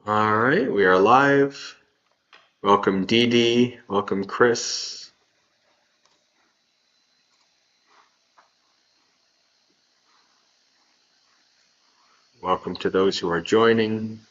All right, we are live. Welcome Dee Dee, welcome Chris. Welcome to those who are joining.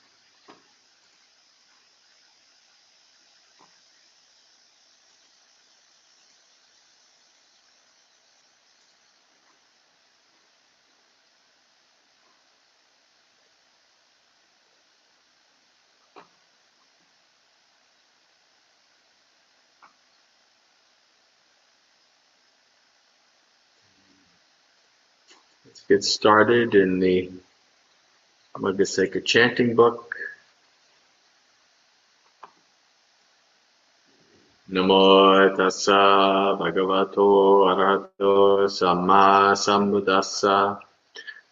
Let's get started in the Maggaseka chanting book. Namo tassa bhagavato arahato samma sambuddhassa.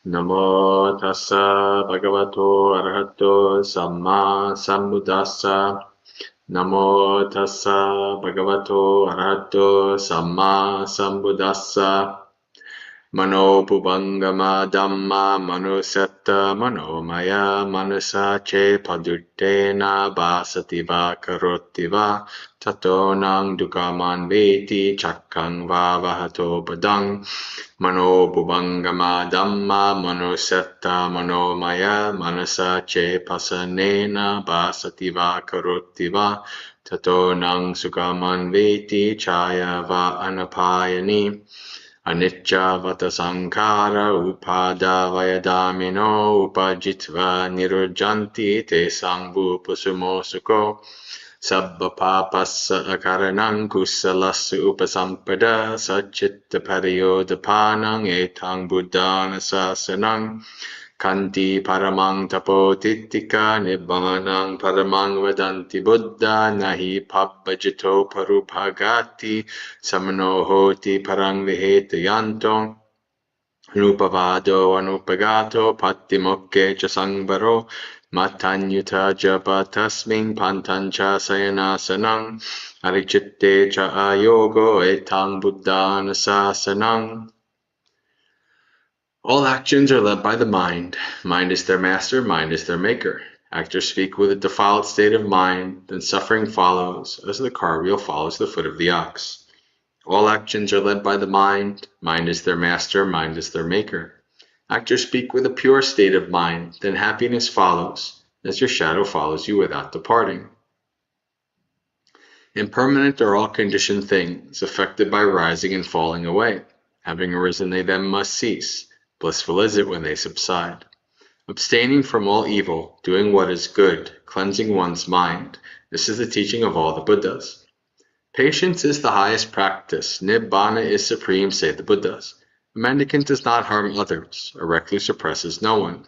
Namo tassa bhagavato arahato samma sambuddhassa. Namo tassa bhagavato arahato samma sambuddhassa. Mano Bhuvangama Dhamma Manusetta Manomaya Manasa Che Paduttena Basativa Karotiva Tato Nang Dukaman Veti Chakkang Vavahato Padang Mano Bhuvangama Dhamma Manusetta Manomaya Manasa Che Pasanena Basativa Karotiva Tato Nang Sukaman Veti Chaya Va Anapayani Anicca vata sankhara upada vayadamino upajitva nirujjanti te sangvu pasumosako sabba papassa akaranang kusalassa upasampada sachitta pariyodapanang etang buddhana sasanang Kanti paramang tapo titika nibbanang paramang vadanti buddha nahi pabbajito parupagati samano hoti parang viheta yanto Nupavado anupagato patimokke cha sangbaro matanyuta japa tasming pantancha sayanasanang arichitte cha ayogo etang buddhana sasanang. All actions are led by the mind. Mind is their master, mind is their maker. Actors speak with a defiled state of mind, then suffering follows, as the car wheel follows the foot of the ox. All actions are led by the mind. Mind is their master, mind is their maker. Actors speak with a pure state of mind, then happiness follows, as your shadow follows you without departing. Impermanent are all conditioned things, affected by rising and falling away. Having arisen, they then must cease. Blissful is it when they subside. Abstaining from all evil, doing what is good, cleansing one's mind. This is the teaching of all the Buddhas. Patience is the highest practice. Nibbana is supreme, say the Buddhas. A mendicant does not harm others. A recluse oppresses no one.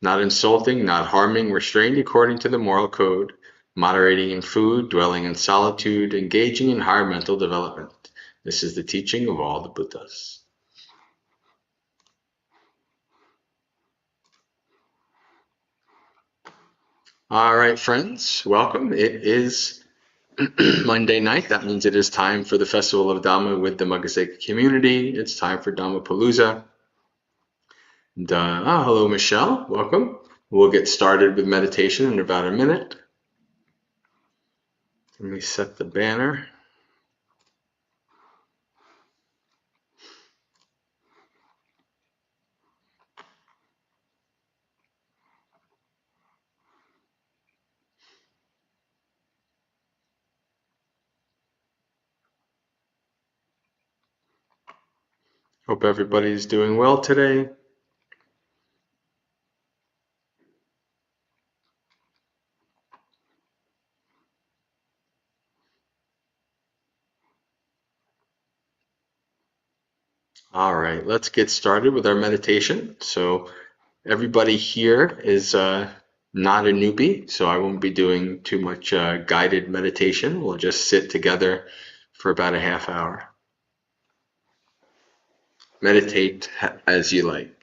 Not insulting, not harming, restrained according to the moral code. Moderating in food, dwelling in solitude, engaging in higher mental development. This is the teaching of all the Buddhas. All right, friends, welcome. It is Monday night. That means it is time for the Festival of Dhamma with the Maggaseka community. It's time for Dhammapalooza. And, hello, Michelle. Welcome. We'll get started with meditation in about a minute. Let me set the banner. Hope everybody's doing well today. All right, let's get started with our meditation. So everybody here is not a newbie, so I won't be doing too much guided meditation. We'll just sit together for about a half hour. Meditate as you like.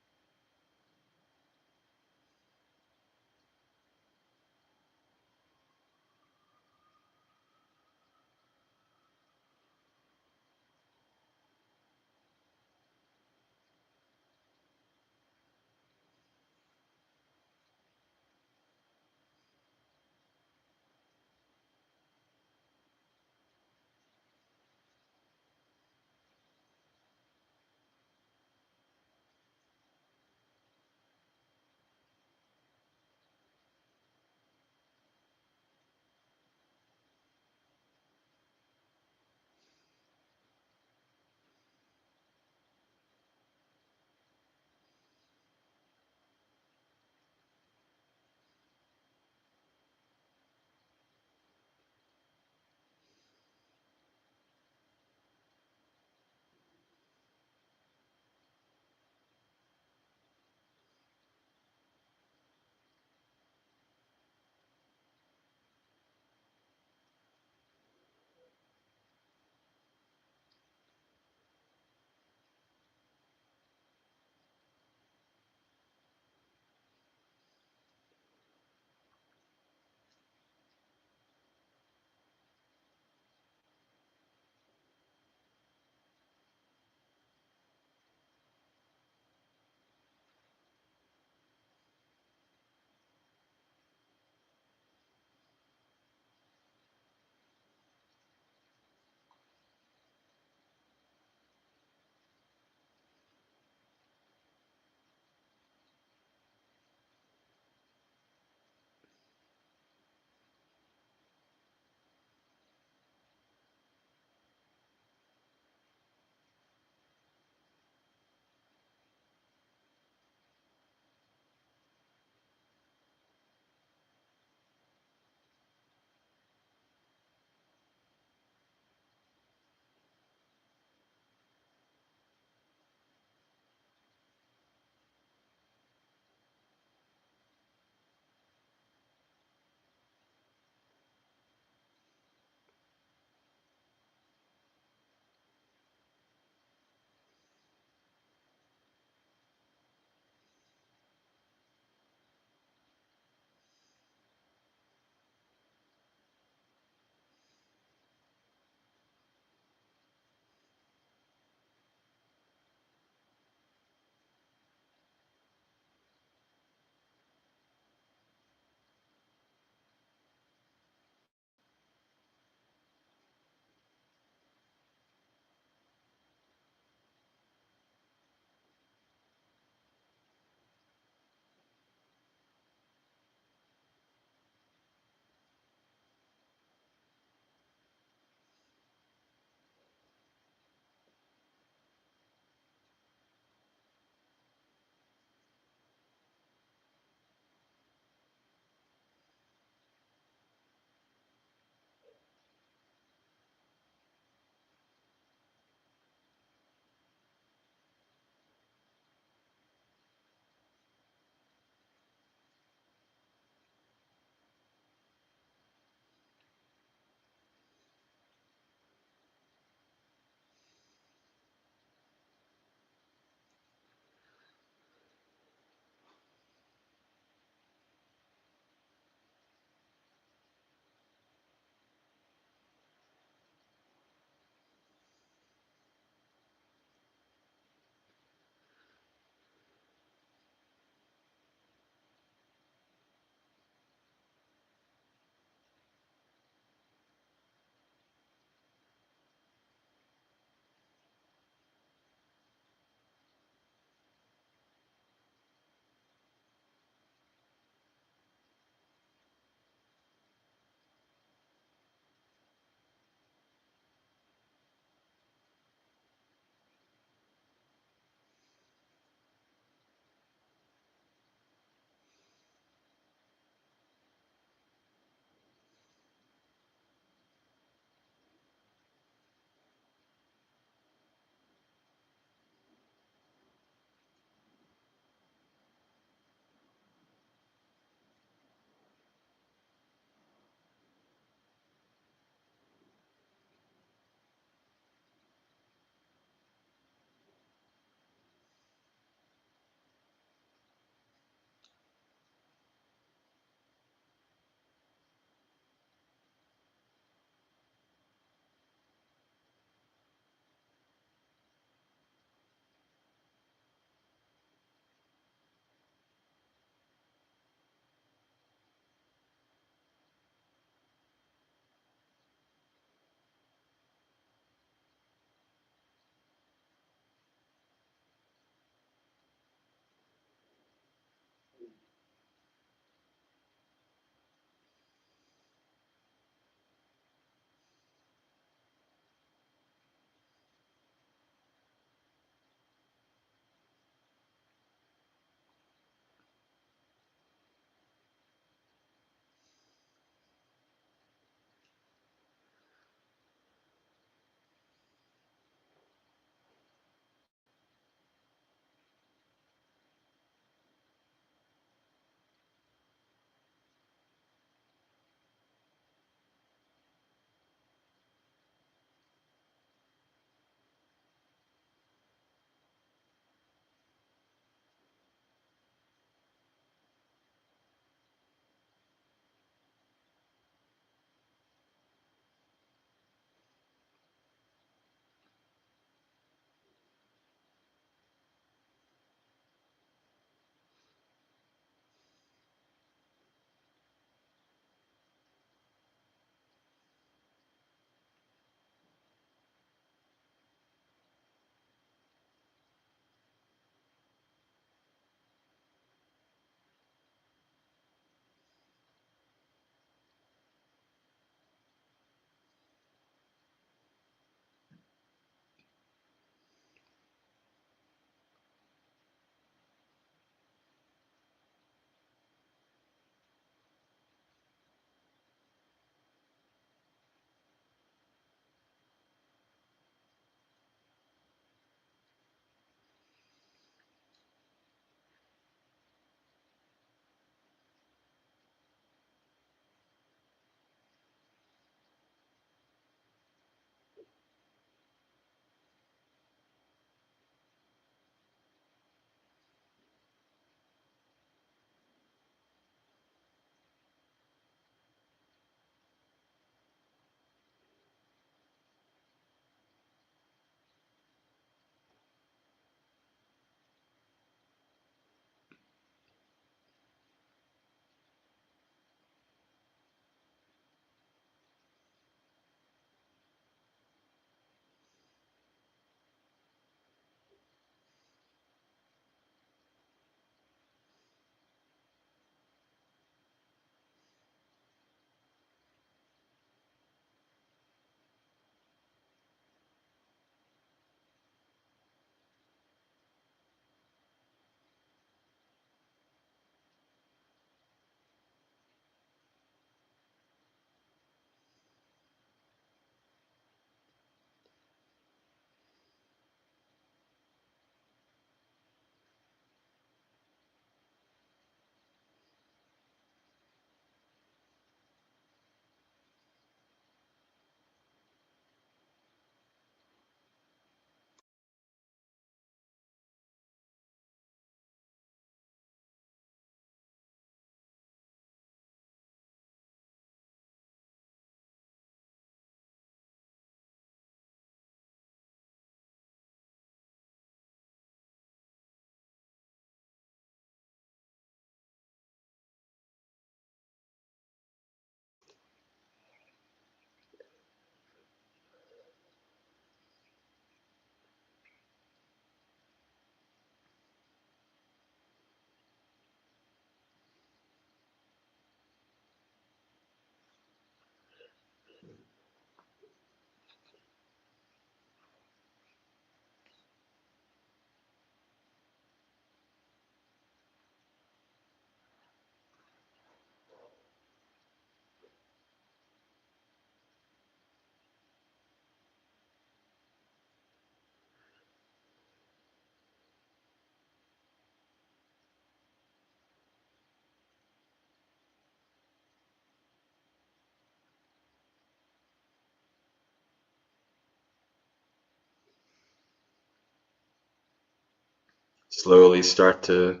Slowly start to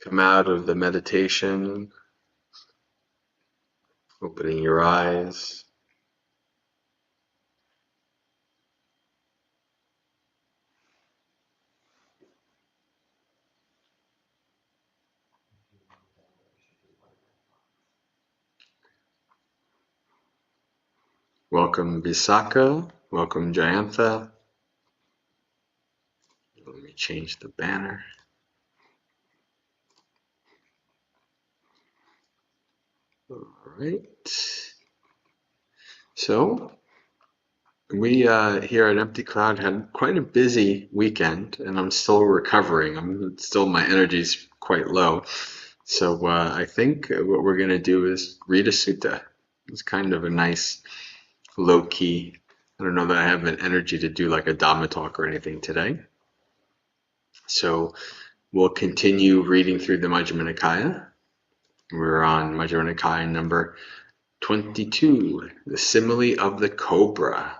come out of the meditation, opening your eyes. Welcome Visakha, welcome Jayantha. Let me change the banner. All right. So we here at Empty Cloud had quite a busy weekend, and I'm still recovering. My energy's quite low. So I think what we're going to do is read a sutta. It's kind of a nice low key. I don't know that I have an energy to do like a Dhamma talk or anything today. So we'll continue reading through the Majjhima Nikaya. We're on Majjhima Nikaya number 22, the simile of the cobra.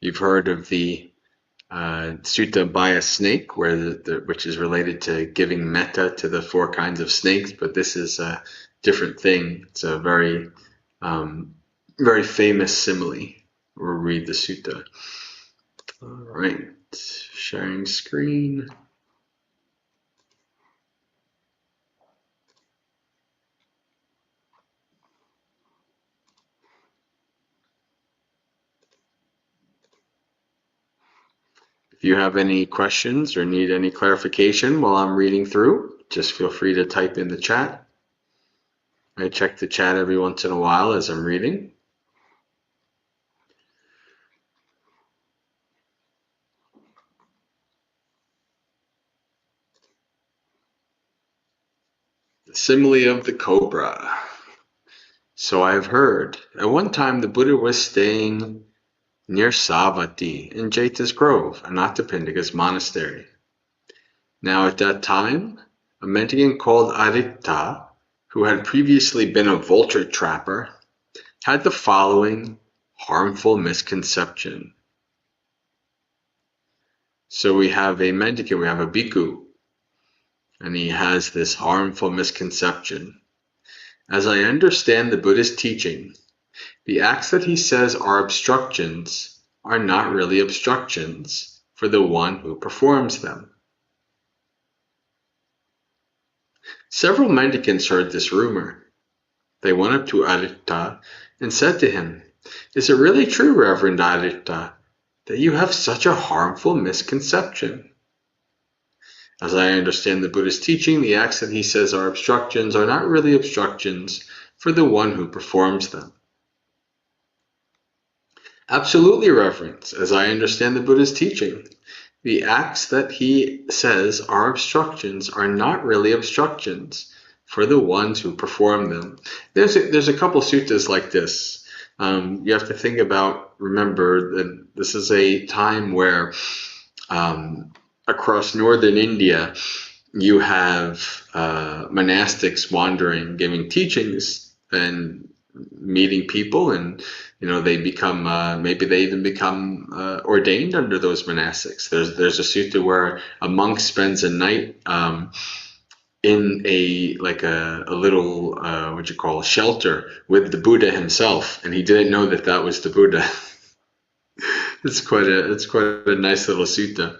You've heard of the sutta by a snake, which is related to giving metta to the 4 kinds of snakes, but this is a different thing. It's a very, very famous simile. We'll read the sutta. All right, sharing screen. If you have any questions or need any clarification while I'm reading through, just feel free to type in the chat. I check the chat every once in a while as I'm reading. The simile of the cobra. So I have heard. At one time the Buddha was staying near Savatthi in Jeta's Grove, Anathapindika's monastery. Now at that time, a mendicant called Aritta, who had previously been a vulture trapper, had the following harmful misconception. So we have a mendicant, we have a bhikkhu, and he has this harmful misconception. As I understand the Buddha's teaching, the acts that he says are obstructions are not really obstructions for the one who performs them. Several mendicants heard this rumor. They went up to Aritta and said to him, "Is it really true, Reverend Aritta, that you have such a harmful misconception? As I understand the Buddha's teaching, the acts that he says are obstructions are not really obstructions for the one who performs them." Absolutely, Reverend. As I understand the Buddha's teaching, the acts that he says are obstructions are not really obstructions for the ones who perform them. There's a couple suttas like this. You have to think about, remember that this is a time where across northern India, you have monastics wandering, giving teachings and meeting people, and they become maybe they even become ordained under those monastics. There's a sutta where a monk spends a night in a little what you call shelter with the Buddha himself, and he didn't know that was the Buddha. It's quite a nice little sutta.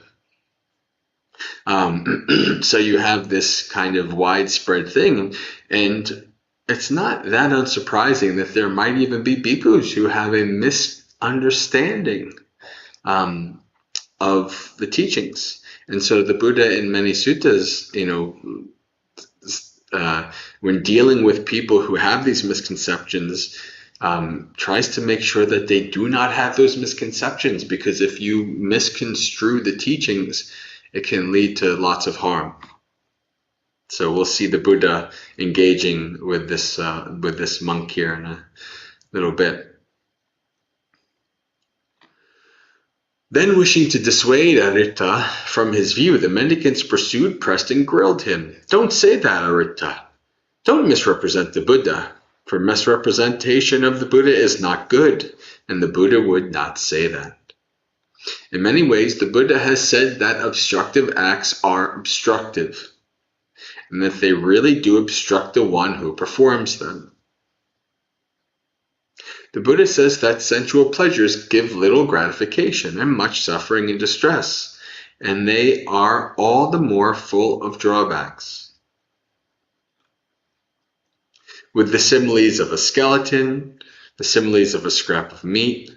So you have this kind of widespread thing, and it's not that unsurprising that there might even be bhikkhus who have a misunderstanding of the teachings. And so the Buddha in many suttas, when dealing with people who have these misconceptions, tries to make sure that they do not have those misconceptions, because if you misconstrue the teachings, it can lead to lots of harm. So we'll see the Buddha engaging with this monk here in a little bit. Then, wishing to dissuade Aritta from his view, the mendicants pursued, pressed, and grilled him. "Don't say that, Aritta. Don't misrepresent the Buddha, for misrepresentation of the Buddha is not good, and the Buddha would not say that." In many ways, the Buddha has said that obstructive acts are obstructive, and that they really do obstruct the one who performs them. The Buddha says that sensual pleasures give little gratification and much suffering and distress, and they are all the more full of drawbacks. With the similes of a skeleton, the similes of a scrap of meat,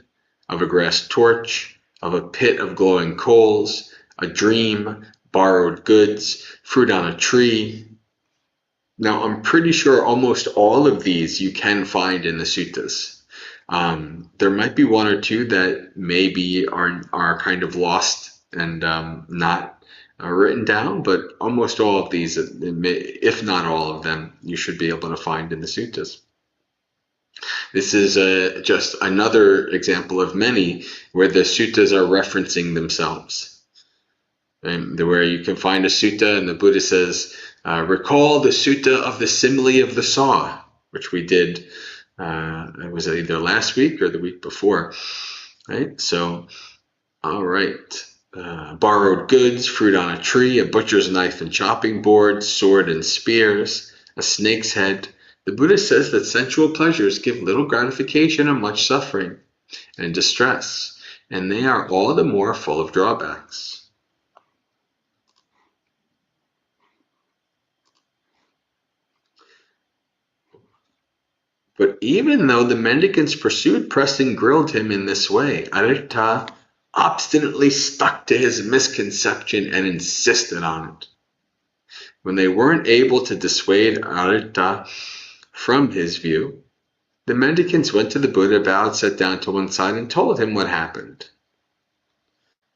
of a grass torch, of a pit of glowing coals, a dream, borrowed goods, fruit on a tree. Now, I'm pretty sure almost all of these you can find in the suttas. There might be one or two that maybe are kind of lost and not written down, but almost all of these, if not all of them, you should be able to find in the suttas. This is just another example of many where the suttas are referencing themselves. And where you can find a sutta and the Buddha says, recall the sutta of the simile of the saw, which we did, it was either last week or the week before, right? So, all right. Borrowed goods, fruit on a tree, a butcher's knife and chopping board, sword and spears, a snake's head. The Buddha says that sensual pleasures give little gratification and much suffering and distress, and they are all the more full of drawbacks. But even though the mendicants pursued, pressed, and grilled him in this way, Aritta obstinately stuck to his misconception and insisted on it. When they weren't able to dissuade Aritta from his view, the mendicants went to the Buddha, bowed, sat down to one side, and told him what happened.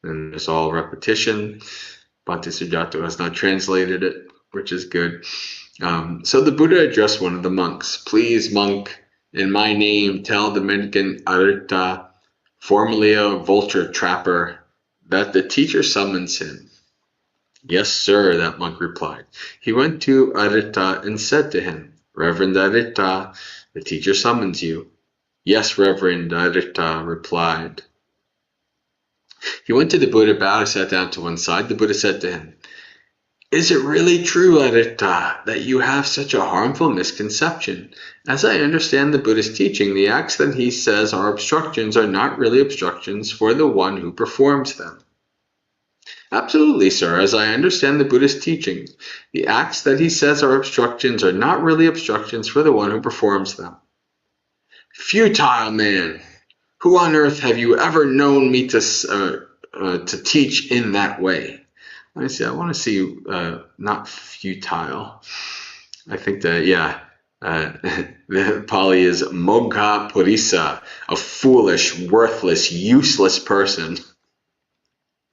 And there's all repetition. Bhante Sujato has not translated it, which is good. So the Buddha addressed one of the monks. Please, monk, in my name, tell the mendicant Aritta, formerly a vulture trapper, that the teacher summons him. Yes, sir, that monk replied. He went to Aritta and said to him, Reverend Aritta, the teacher summons you. Yes, Reverend, Aritta replied. He went to the Buddha, bowed, and sat down to one side. The Buddha said to him, Is it really true, Aritta, that you have such a harmful misconception? As I understand the Buddha's teaching, the acts that he says are obstructions are not really obstructions for the one who performs them. Absolutely, sir. As I understand the Buddha's teaching, the acts that he says are obstructions are not really obstructions for the one who performs them. Futile man! Who on earth have you ever known me to teach in that way? Let me see. I want to see not futile. I think that, yeah, the Pali is Mogha Purisa, a foolish, worthless, useless person.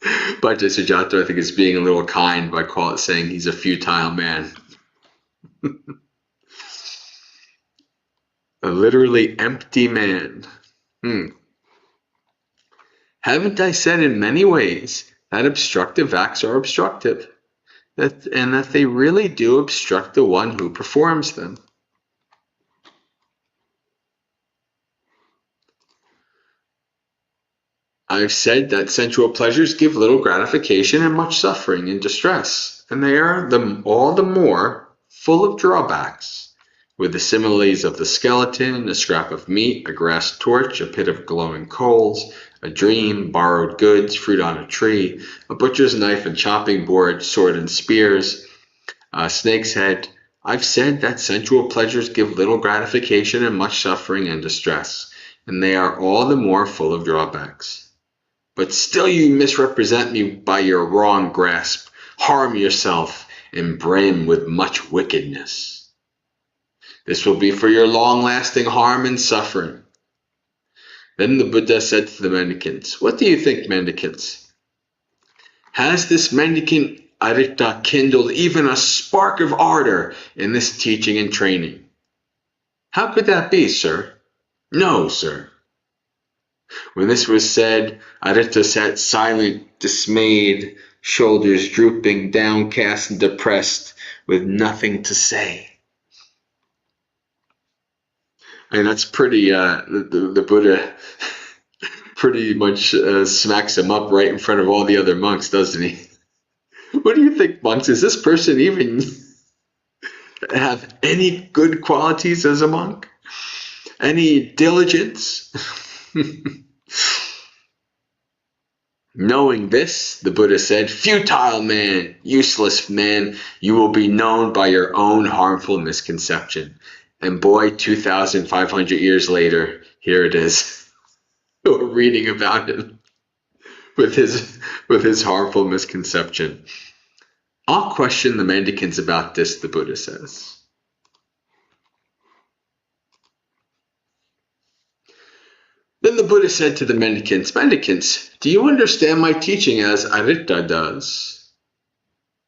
Bhante Sujato, I think, is being a little kind by saying he's a futile man. A literally empty man. Haven't I said in many ways that obstructive acts are obstructive, and that they really do obstruct the one who performs them? I've said that sensual pleasures give little gratification and much suffering and distress, and they are all the more full of drawbacks. With the similes of the skeleton, a scrap of meat, a grass torch, a pit of glowing coals, a dream, borrowed goods, fruit on a tree, a butcher's knife and chopping board, sword and spears, a snake's head, I've said that sensual pleasures give little gratification and much suffering and distress, and they are all the more full of drawbacks. But still you misrepresent me by your wrong grasp, harm yourself, and brim with much wickedness. This will be for your long-lasting harm and suffering. Then the Buddha said to the mendicants, What do you think, mendicants? Has this mendicant Aritta kindled even a spark of ardor in this teaching and training? How could that be, sir? No, sir. When this was said, Aritta sat silent, dismayed, shoulders drooping, downcast and depressed, with nothing to say. And that's pretty, the Buddha pretty much smacks him up right in front of all the other monks, doesn't he? What do you think, monks? Is this person even have any good qualities as a monk? Any diligence? Knowing this, the Buddha said, "Futile man, useless man, you will be known by your own harmful misconception." And boy, 2,500 years later, here it is. We're reading about him with his harmful misconception. I'll question the mendicants about this, the Buddha says. Then the Buddha said to the mendicants, "Mendicants, do you understand my teaching as Aritta does?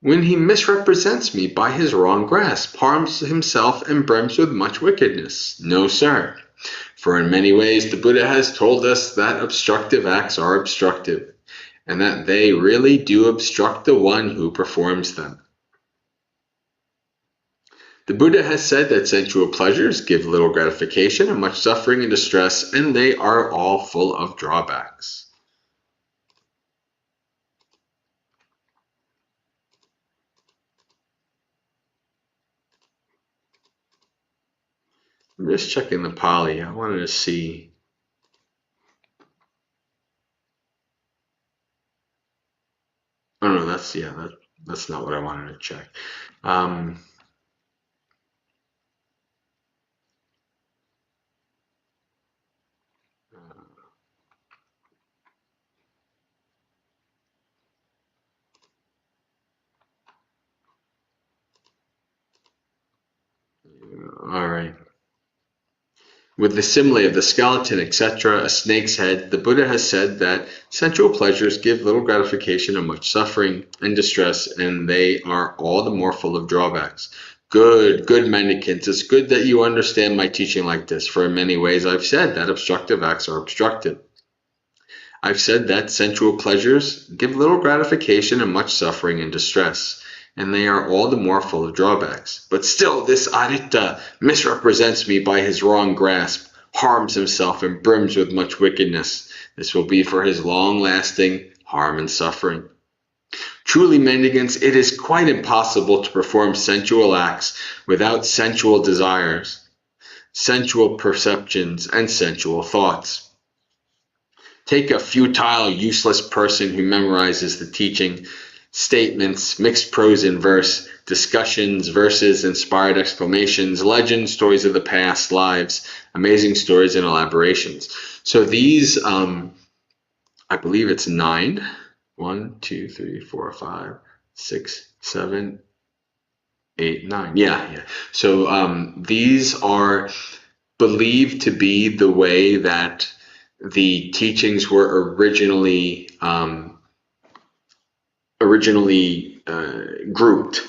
When he misrepresents me by his wrong grasp, harms himself and brims with much wickedness." No, sir. For in many ways the Buddha has told us that obstructive acts are obstructive, and that they really do obstruct the one who performs them. The Buddha has said that sensual pleasures give little gratification and much suffering and distress, and they are all full of drawbacks. I'm just checking the Pali. I wanted to see. Oh no, that's not what I wanted to check. All right. With the simile of the skeleton, etc., a snake's head, the Buddha has said that sensual pleasures give little gratification and much suffering and distress, and they are all the more full of drawbacks. Good mendicants, it's good that you understand my teaching like this, for in many ways I've said that obstructive acts are obstructive. I've said that sensual pleasures give little gratification and much suffering and distress, and they are all the more full of drawbacks. But still, this Aritta misrepresents me by his wrong grasp, harms himself, and brims with much wickedness. This will be for his long-lasting harm and suffering. Truly, mendicants, it is quite impossible to perform sensual acts without sensual desires, sensual perceptions, and sensual thoughts. Take a futile, useless person who memorizes the teaching, statements, mixed prose and verse, discussions, verses, inspired exclamations, legends, stories of the past, lives, amazing stories, and elaborations. So these, I believe it's 9. 1, 2, 3, 4, 5, 6, 7, 8, 9. Yeah. So these are believed to be the way that the teachings were originally grouped,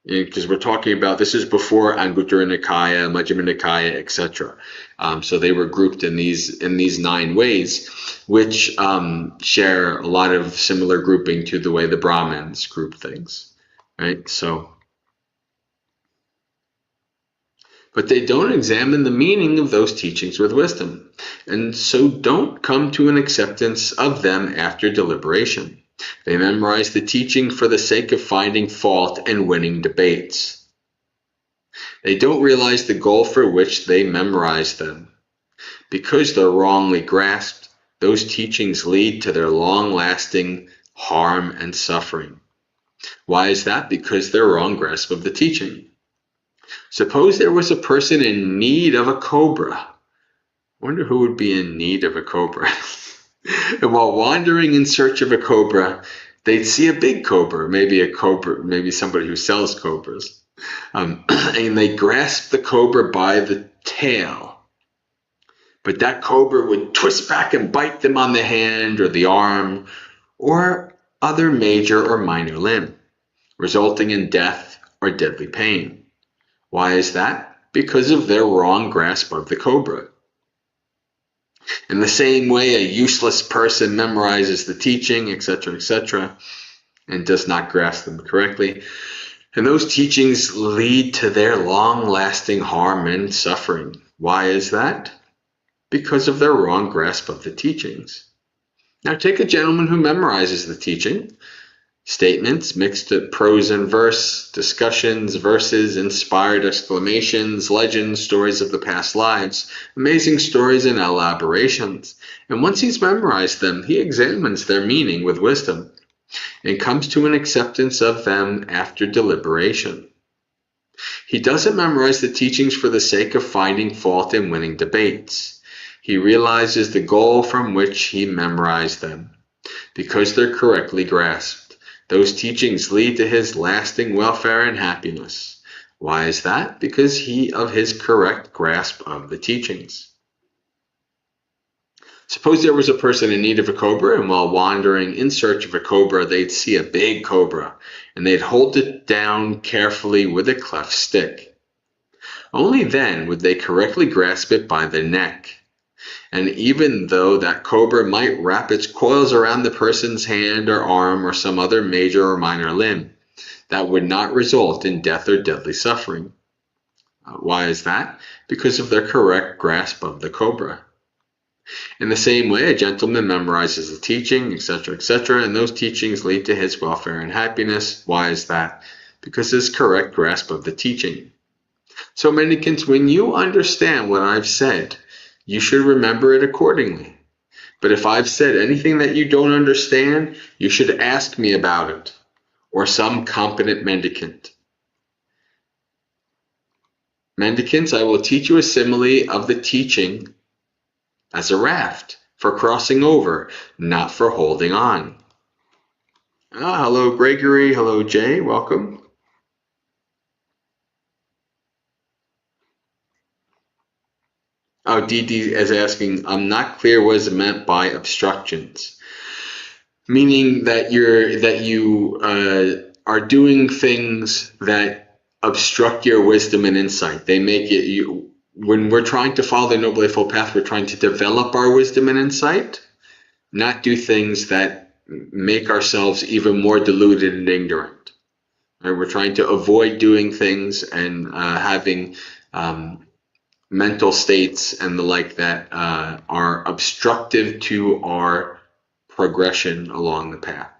because we're talking about, this is before Anguttara Nikaya, Majjhima Nikaya, etc. So they were grouped in these 9 ways, which share a lot of similar grouping to the way the Brahmins group things, right? So, but they don't examine the meaning of those teachings with wisdom, and so don't come to an acceptance of them after deliberation. They memorize the teaching for the sake of finding fault and winning debates. They don't realize the goal for which they memorize them. Because they're wrongly grasped, those teachings lead to their long-lasting harm and suffering. Why is that? Because they're wrong grasp of the teaching. Suppose there was a person in need of a cobra. I wonder who would be in need of a cobra. And while wandering in search of a cobra, they'd see a big cobra, maybe somebody who sells cobras. And they grasp the cobra by the tail. But that cobra would twist back and bite them on the hand or the arm or other major or minor limb, resulting in death or deadly pain. Why is that? Because of their wrong grasp of the cobra. In the same way, a useless person memorizes the teaching, etc., and does not grasp them correctly. And those teachings lead to their long-lasting harm and suffering. Why is that? Because of their wrong grasp of the teachings. Now take a gentleman who memorizes the teaching. Statements, mixed prose and verse, discussions, verses, inspired exclamations, legends, stories of the past lives, amazing stories and elaborations. And once he's memorized them, he examines their meaning with wisdom and comes to an acceptance of them after deliberation. He doesn't memorize the teachings for the sake of finding fault and winning debates. He realizes the goal from which he memorized them, because they're correctly grasped. Those teachings lead to his lasting welfare and happiness. Why is that? Because of his correct grasp of the teachings. Suppose there was a person in need of a cobra, and while wandering in search of a cobra, they'd see a big cobra, and they'd hold it down carefully with a cleft stick. Only then would they correctly grasp it by the neck. And even though that cobra might wrap its coils around the person's hand or arm or some other major or minor limb, that would not result in death or deadly suffering. Why is that? Because of their correct grasp of the cobra. In the same way, a gentleman memorizes the teaching, etc., and those teachings lead to his welfare and happiness. Why is that? Because of his correct grasp of the teaching. So, mendicants, when you understand what I've said, you should remember it accordingly. But if I've said anything that you don't understand, you should ask me about it, or some competent mendicant. Mendicants, I will teach you a simile of the teaching as a raft, for crossing over, not for holding on. Hello, Gregory. Hello, Jay. Welcome. Oh, DD is asking, I'm not clear what is meant by obstructions. Meaning that you are doing things that obstruct your wisdom and insight. They make it, when we're trying to follow the Noble Eightfold Path, we're trying to develop our wisdom and insight, not do things that make ourselves even more deluded and ignorant. Right? We're trying to avoid doing things and having mental states and the like that are obstructive to our progression along the path.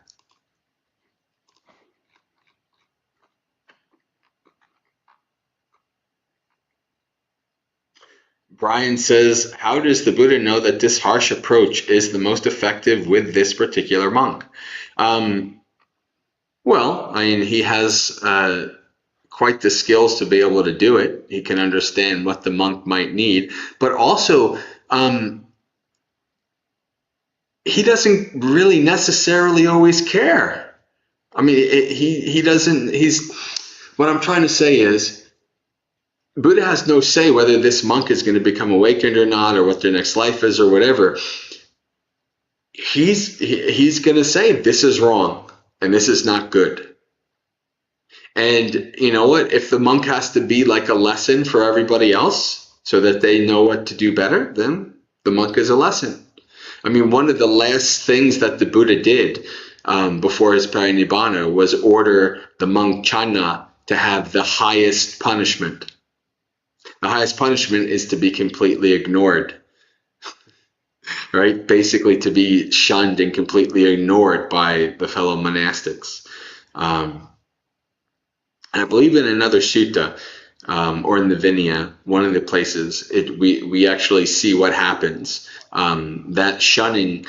Brian says, how does the Buddha know that this harsh approach is the most effective with this particular monk? Well, I mean, he has quite the skills to be able to do it. He can understand what the monk might need, but also he doesn't really necessarily always care. I mean, he doesn't, what I'm trying to say is, Buddha has no say whether this monk is going to become awakened or not, or what their next life is or whatever. He's going to say, this is wrong and this is not good. And you know what? If the monk has to be like a lesson for everybody else so that they know what to do better, then the monk is a lesson. I mean, one of the last things that the Buddha did before his parinibbana was order the monk Channa to have the highest punishment. The highest punishment is to be completely ignored, right? Basically to be shunned and completely ignored by the fellow monastics. And I believe in another sutta, or in the Vinaya, one of the places, we actually see what happens. That shunning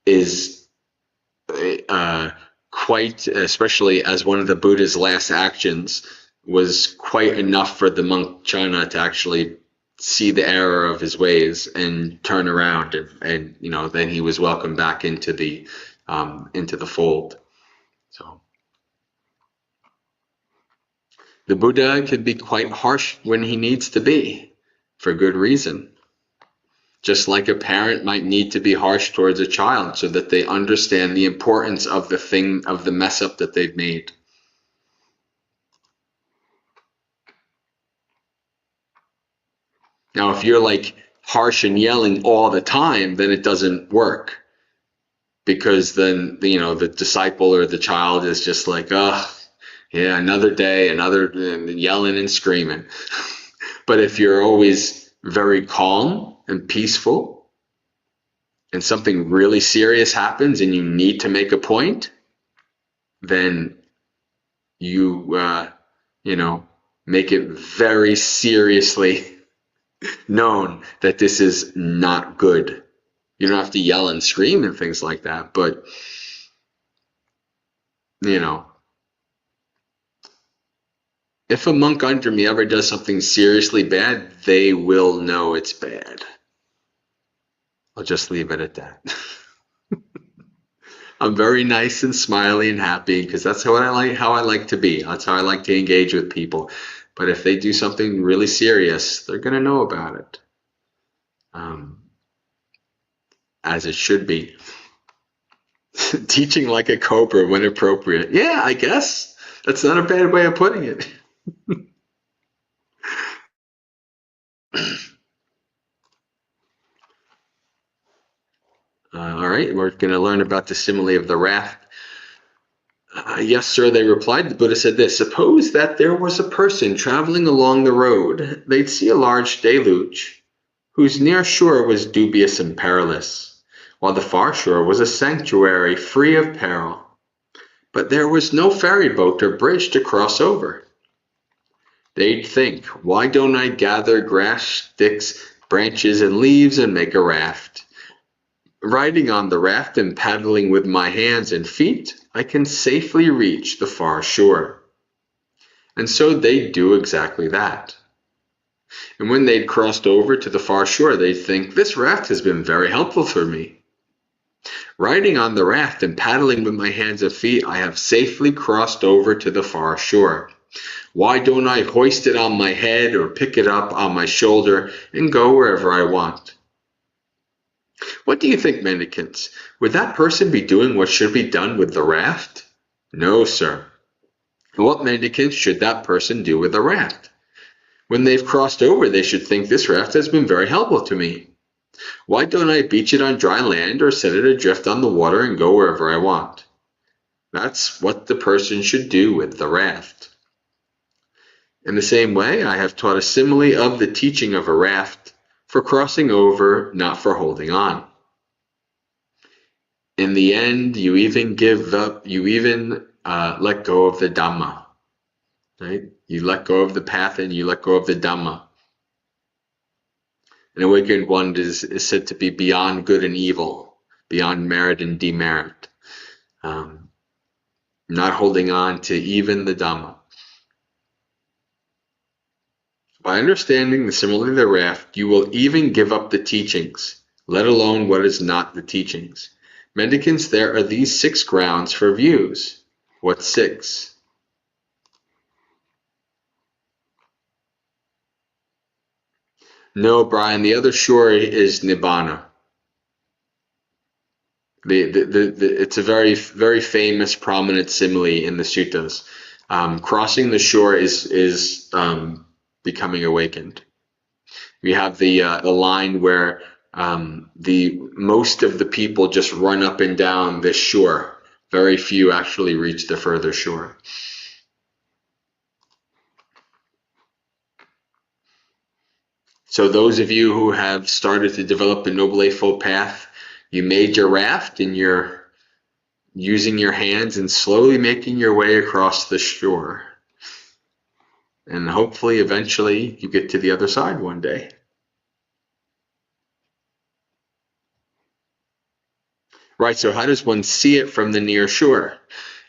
is quite, especially as one of the Buddha's last actions, was quite enough for the monk Channa to actually see the error of his ways and turn around, and you know, then he was welcomed back into the fold. So the Buddha can be quite harsh when he needs to be, for good reason. Just like a parent might need to be harsh towards a child so that they understand the importance of the mess up that they've made. Now, if you're like harsh and yelling all the time, then it doesn't work, because then, you know, the disciple or the child is just like, oh, yeah, another day, another yelling and screaming. But if you're always very calm and peaceful and something really serious happens and you need to make a point, then you, make it very seriously known that this is not good. You don't have to yell and scream and things like that, but, if a monk under me ever does something seriously bad, they will know it's bad. I'll just leave it at that. I'm very nice and smiley and happy because that's how I like to be. That's how I like to engage with people. But if they do something really serious, they're going to know about it. As it should be. Teaching like a cobra when appropriate. Yeah, I guess. That's not a bad way of putting it. All right, we're going to learn about the simile of the raft. Yes, sir, they replied. The Buddha said this: suppose that there was a person traveling along the road. They'd see a large deluge, whose near shore was dubious and perilous, while the far shore was a sanctuary free of peril. But there was no ferry boat or bridge to cross over. They'd think, why don't I gather grass, sticks, branches, and leaves and make a raft? Riding on the raft and paddling with my hands and feet, I can safely reach the far shore. And so they'd do exactly that. And when they'd crossed over to the far shore, they'd think, this raft has been very helpful for me. Riding on the raft and paddling with my hands and feet, I have safely crossed over to the far shore. Why don't I hoist it on my head or pick it up on my shoulder and go wherever I want? What do you think, mendicants? Would that person be doing what should be done with the raft? No, sir. What mendicants should that person do with the raft? When they've crossed over, they should think this raft has been very helpful to me. Why don't I beach it on dry land or set it adrift on the water and go wherever I want? That's what the person should do with the raft. In the same way, I have taught a simile of the teaching of a raft for crossing over, not for holding on. In the end, you even let go of the Dhamma. Right? You let go of the path and you let go of the Dhamma. An awakened one is said to be beyond good and evil, beyond merit and demerit. Not holding on to even the Dhamma. By understanding the simile of the raft, you will even give up the teachings, let alone what is not the teachings. Mendicants, there are these 6 grounds for views. What 6? No, Brian, the other shore is Nibbana. It's a very, very famous, prominent simile in the suttas. Crossing the shore is becoming awakened. We have the line where most of the people just run up and down this shore. Very few actually reach the further shore. So those of you who have started to develop the Noble Eightfold Path, you made your raft and you're using your hands and slowly making your way across the shore. And hopefully, eventually, you get to the other side one day. Right, so how does one see it from the near shore?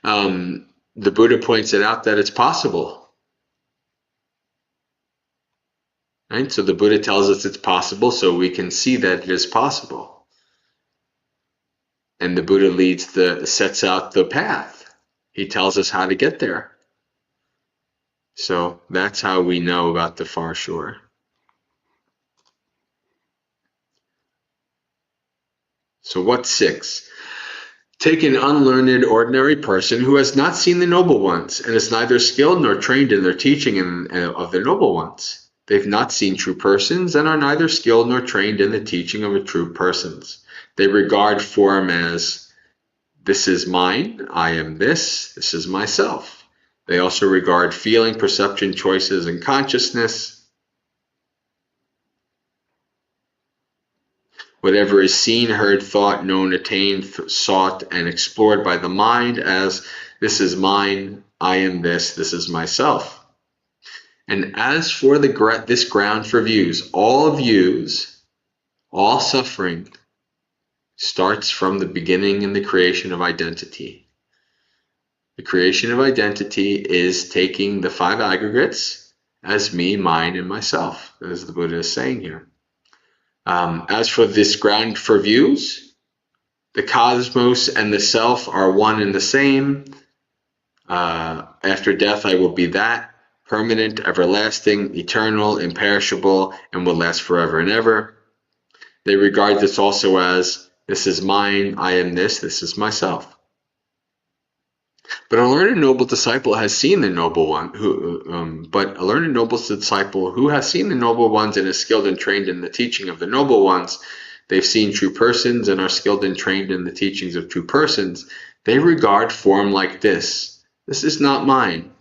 The Buddha points it out that it's possible. Right, so the Buddha tells us it's possible, so we can see that it is possible. And the Buddha sets out the path. He tells us how to get there. So that's how we know about the far shore. So what's 6? Take an unlearned, ordinary person who has not seen the noble ones and is neither skilled nor trained in their teaching of the noble ones. They've not seen true persons and are neither skilled nor trained in the teaching of the true persons. They regard form as, this is mine, I am this is myself. They also regard feeling, perception, choices, and consciousness. whatever is seen, heard, thought, known, attained, sought, and explored by the mind as this is mine, I am this is myself. And as for this ground for views, all suffering starts from the beginning in the creation of identity. The creation of identity is taking the five aggregates as me, mine, and myself, as the Buddha is saying here. As for this ground for views, the cosmos and the self are one and the same. After death, I will be that, permanent, everlasting, eternal, imperishable, and will last forever and ever. They regard this also as, this is mine, I am this is myself. But a learned noble disciple has seen the noble one, who has seen the noble ones and is skilled and trained in the teaching of the noble ones. They've seen true persons and are skilled and trained in the teachings of true persons. They regard form like this. This is not mine.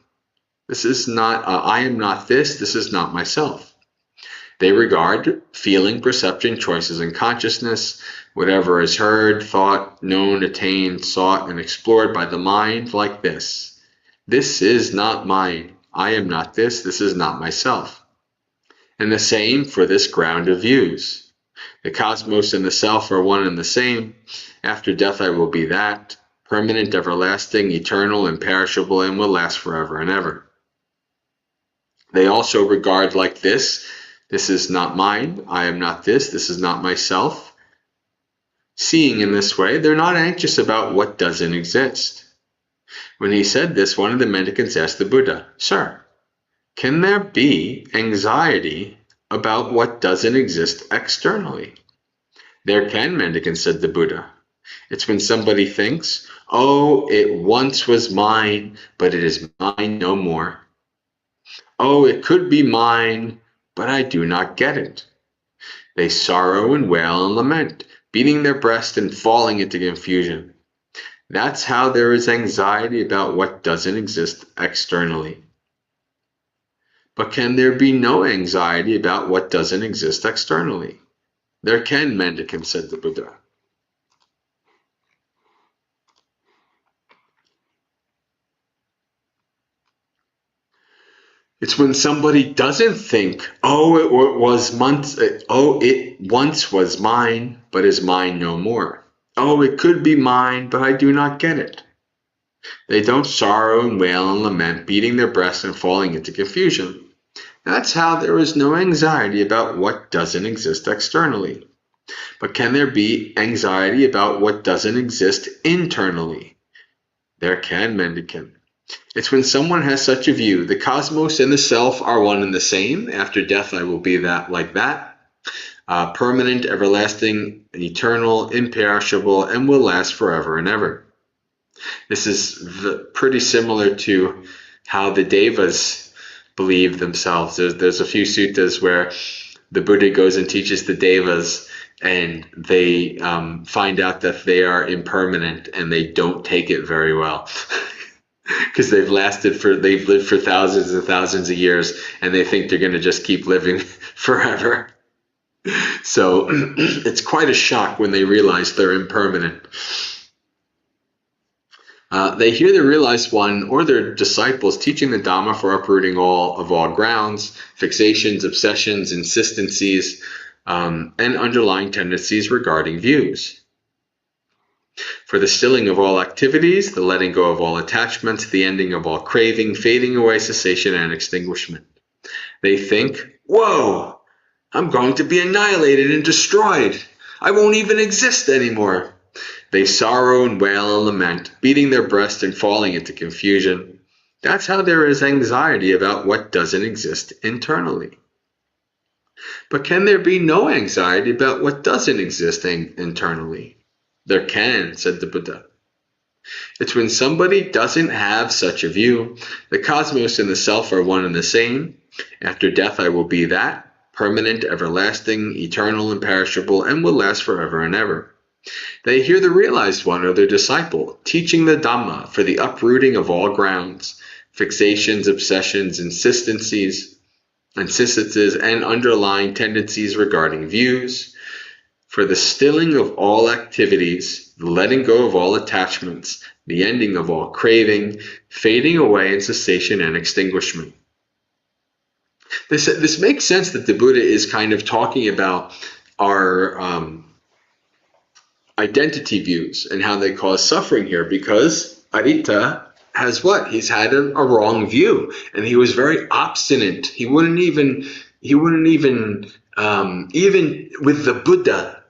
This is not, I am not this is not myself. They regard feeling, perception, choices, and consciousness, whatever is heard, thought, known, attained, sought, and explored by the mind like this. This is not mine. I am not this is not myself. And the same for this ground of views. The cosmos and the self are one and the same. After death I will be that, permanent, everlasting, eternal, imperishable, and will last forever and ever. They also regard like this is not mine, I am not this is not myself. Seeing in this way, they're not anxious about what doesn't exist. When he said this, one of the mendicants asked the Buddha, Sir, can there be anxiety about what doesn't exist externally? There can, mendicant, said the Buddha. It's when somebody thinks, oh, it once was mine, but it is mine no more. Oh, it could be mine, but I do not get it. They sorrow and wail and lament, beating their breast and falling into confusion. That's how there is anxiety about what doesn't exist externally. But can there be no anxiety about what doesn't exist externally? There can, mendicant, said the Buddha. It's when somebody doesn't think, oh, it once was mine, but is mine no more. Oh, it could be mine, but I do not get it. They don't sorrow and wail and lament, beating their breasts and falling into confusion. That's how there is no anxiety about what doesn't exist externally. But can there be anxiety about what doesn't exist internally? There can, mendicant. It's when someone has such a view, the cosmos and the self are one and the same. After death, I will be that, like that. Permanent, everlasting, eternal, imperishable, and will last forever and ever. This is pretty similar to how the Devas believe themselves. There's a few suttas where the Buddha goes and teaches the Devas, and they find out that they are impermanent, and they don't take it very well. Because they've lived for thousands and thousands of years, and they think they're going to just keep living forever. So it's quite a shock when they realize they're impermanent. They hear the realized one or their disciples teaching the Dhamma for uprooting all grounds, fixations, obsessions, insistencies, and underlying tendencies regarding views. For the stilling of all activities, the letting go of all attachments, the ending of all craving, fading away, cessation, and extinguishment. They think, whoa, I'm going to be annihilated and destroyed. I won't even exist anymore. They sorrow and wail and lament, beating their breast and falling into confusion. That's how there is anxiety about what doesn't exist internally. But can there be no anxiety about what doesn't exist internally? There can, said the Buddha. It's when somebody doesn't have such a view, the cosmos and the self are one and the same. After death I will be that, permanent, everlasting, eternal, imperishable, and will last forever and ever. They hear the realized one or their disciple teaching the Dhamma for the uprooting of all grounds, fixations, obsessions, insistences, and underlying tendencies regarding views. For the stilling of all activities, the letting go of all attachments, the ending of all craving, fading away in cessation and extinguishment. This makes sense that the Buddha is kind of talking about our identity views and how they cause suffering here, because Adita has what? He's had a wrong view, and he was very obstinate. He wouldn't even even with the Buddha,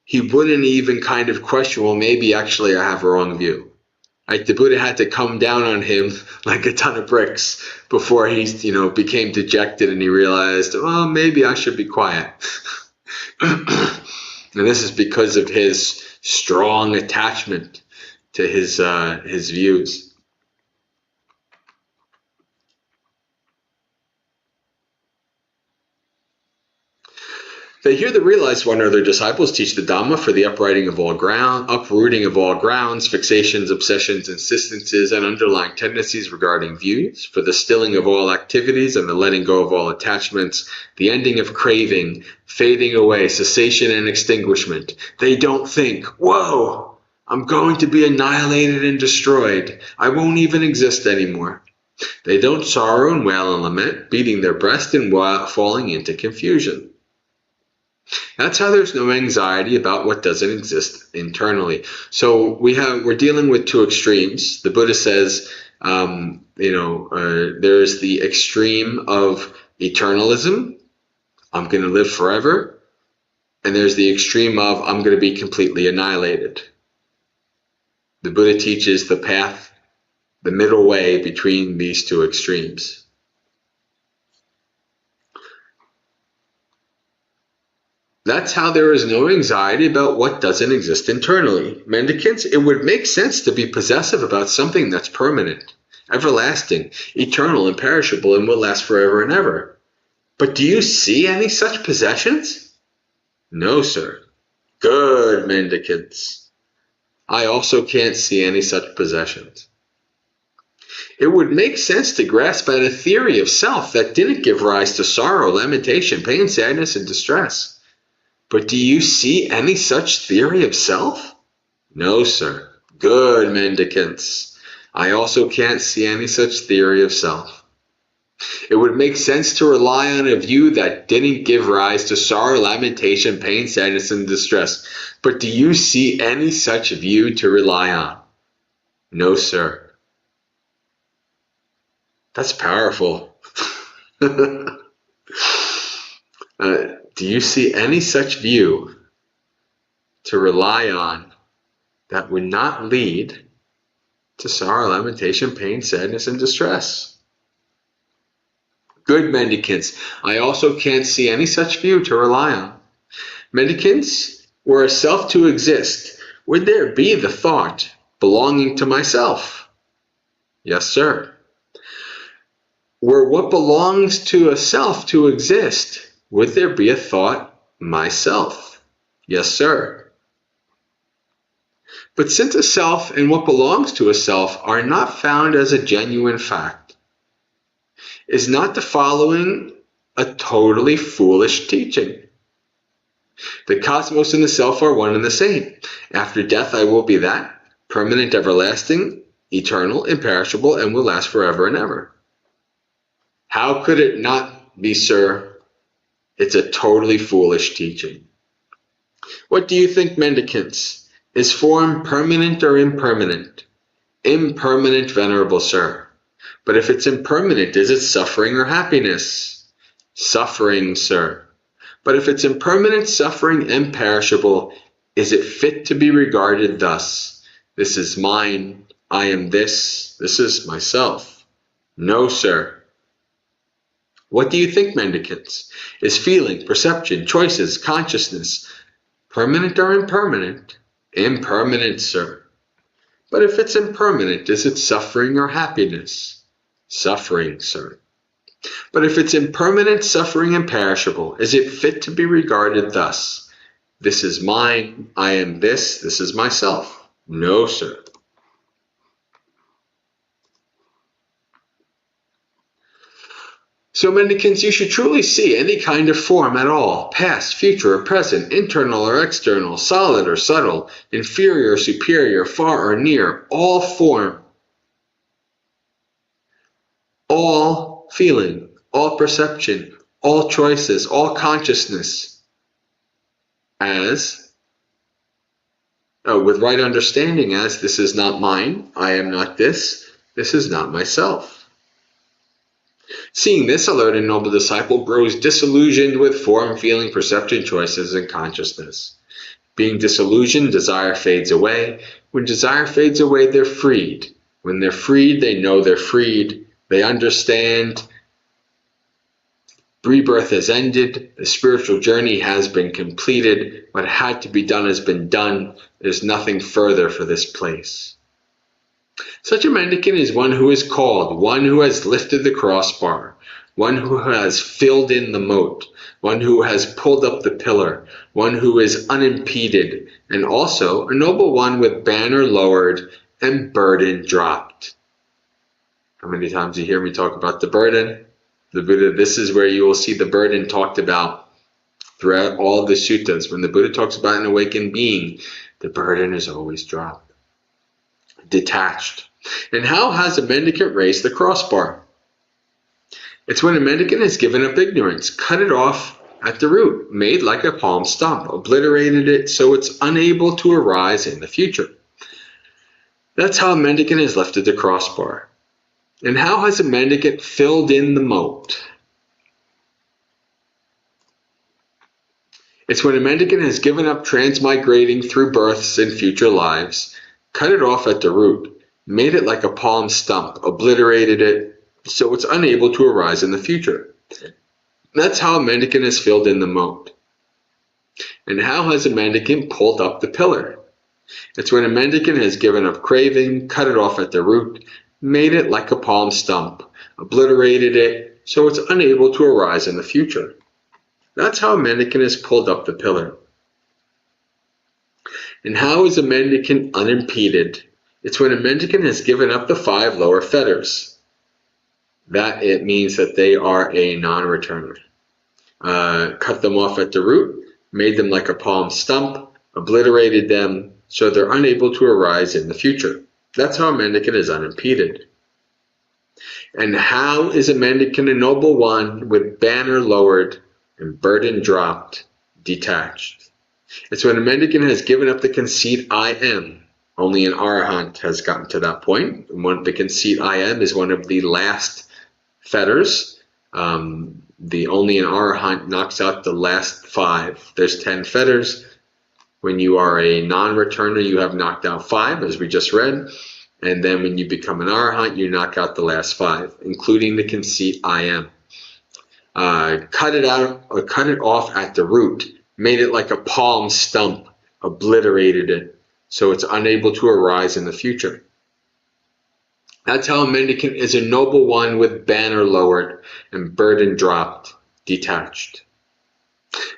he wouldn't even kind of question, well, maybe actually I have a wrong view. Right? The Buddha had to come down on him like a ton of bricks before he, became dejected and he realized, well, maybe I should be quiet. And this is because of his strong attachment to his views. They hear the realized one or their disciples teach the Dhamma for the uprooting of all grounds, fixations, obsessions, insistences, and underlying tendencies regarding views, for the stilling of all activities and the letting go of all attachments, the ending of craving, fading away, cessation and extinguishment. They don't think, whoa, I'm going to be annihilated and destroyed. I won't even exist anymore. They don't sorrow and wail and lament, beating their breast and falling into confusion. That's how there's no anxiety about what doesn't exist internally. So we're dealing with two extremes. The Buddha says, there's the extreme of eternalism, I'm going to live forever, and there's the extreme of I'm going to be completely annihilated. The Buddha teaches the path, the middle way between these two extremes. That's how there is no anxiety about what doesn't exist internally. Mendicants, it would make sense to be possessive about something that's permanent, everlasting, eternal, imperishable, and will last forever and ever. But do you see any such possessions? No, sir. Good, mendicants. I also can't see any such possessions. It would make sense to grasp at a theory of self that didn't give rise to sorrow, lamentation, pain, sadness, and distress. But do you see any such theory of self? No, sir. Good, mendicants. I also can't see any such theory of self. It would make sense to rely on a view that didn't give rise to sorrow, lamentation, pain, sadness, and distress. But do you see any such view to rely on? No, sir. That's powerful. Do you see any such view to rely on that would not lead to sorrow, lamentation, pain, sadness, and distress? Good, mendicants. I also can't see any such view to rely on. Mendicants, were a self to exist, would there be the thought belonging to myself? Yes, sir. Were what belongs to a self to exist, would there be a thought, myself? Yes, sir. But since a self and what belongs to a self are not found as a genuine fact, is not the following a totally foolish teaching? The cosmos and the self are one and the same. After death I will be that, permanent, everlasting, eternal, imperishable, and will last forever and ever. How could it not be, sir? It's a totally foolish teaching. What do you think, mendicants? Is form permanent or impermanent? Impermanent, venerable sir. But if it's impermanent, is it suffering or happiness? Suffering, sir. But if it's impermanent, suffering, imperishable, is it fit to be regarded thus? This is mine, I am this is myself. No, sir. What do you think, mendicants? Is feeling, perception, choices, consciousness permanent or impermanent? Impermanent, sir. But if it's impermanent, is it suffering or happiness? Suffering, sir. But if it's impermanent, suffering, imperishable, is it fit to be regarded thus? This is mine, I am this is myself. No, sir. So mendicants, you should truly see any kind of form at all, past, future, or present, internal or external, solid or subtle, inferior or superior, far or near, all form, all feeling, all perception, all choices, all consciousness, as, with right understanding as, this is not mine, I am not this is not myself. Seeing this, alert and noble disciple grows disillusioned with form, feeling, perception, choices, and consciousness. Being disillusioned, desire fades away. When desire fades away, they're freed. When they're freed, they know they're freed. They understand rebirth has ended. The spiritual journey has been completed. What had to be done has been done. There's nothing further for this place. Such a mendicant is one who is called, one who has lifted the crossbar, one who has filled in the moat, one who has pulled up the pillar, one who is unimpeded, and also a noble one with banner lowered and burden dropped. How many times you hear me talk about the burden? The Buddha, this is where you will see the burden talked about throughout all the suttas. When the Buddha talks about an awakened being, the burden is always dropped, detached. And how has a mendicant raised the crossbar? It's when a mendicant has given up ignorance, cut it off at the root, made like a palm stump, obliterated it so it's unable to arise in the future. That's how a mendicant has lifted the crossbar. And how has a mendicant filled in the moat? It's when a mendicant has given up transmigrating through births and future lives, cut it off at the root, made it like a palm stump, obliterated it so it's unable to arise in the future. That's how a mendicant has filled in the moat. And how has a mendicant pulled up the pillar? It's when a mendicant has given up craving, cut it off at the root, made it like a palm stump, obliterated it so it's unable to arise in the future. That's how a mendicant has pulled up the pillar. And how is a mendicant unimpeded? It's when a mendicant has given up the 5 lower fetters. That it means that they are a non-returner. Cut them off at the root, made them like a palm stump, obliterated them so they're unable to arise in the future. That's how a mendicant is unimpeded. And how is a mendicant a noble one with banner lowered and burden dropped, detached? It's when a mendicant has given up the conceit I am. Only an arahant has gotten to that point. The conceit I am is one of the last fetters. Only an arahant knocks out the last 5. There's 10 fetters. When you are a non-returner, you have knocked out 5, as we just read. And then when you become an arahant, you knock out the last 5, including the conceit I am. Cut it off at the root, made it like a palm stump, obliterated it so it's unable to arise in the future. That's how a mendicant is a noble one with banner lowered and burden dropped, detached.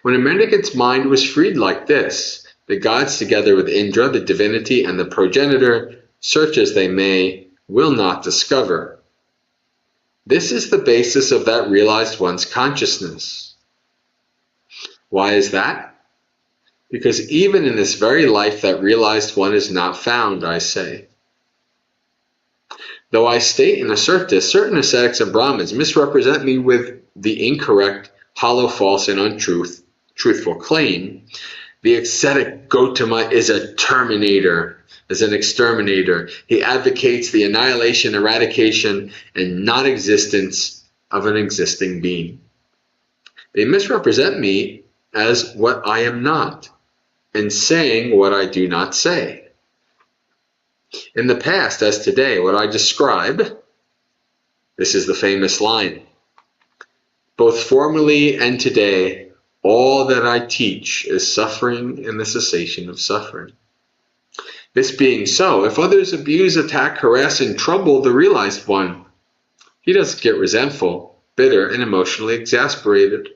When a mendicant's mind was freed like this, the gods together with Indra, the divinity, and the progenitor, search as they may, will not discover. This is the basis of that realized one's consciousness. Why is that? Because even in this very life that realized one is not found, I say. Though I state and assert this, certain ascetics and Brahmins misrepresent me with the incorrect, hollow, false, and untruthful claim. The ascetic Gautama is a terminator, is an exterminator. He advocates the annihilation, eradication, and non-existence of an existing being. They misrepresent me as what I am not, and saying what I do not say. In the past, as today, what I describe, this is the famous line, both formerly and today, all that I teach is suffering and the cessation of suffering. This being so, if others abuse, attack, harass, and trouble the realized one, he doesn't get resentful, bitter, and emotionally exasperated.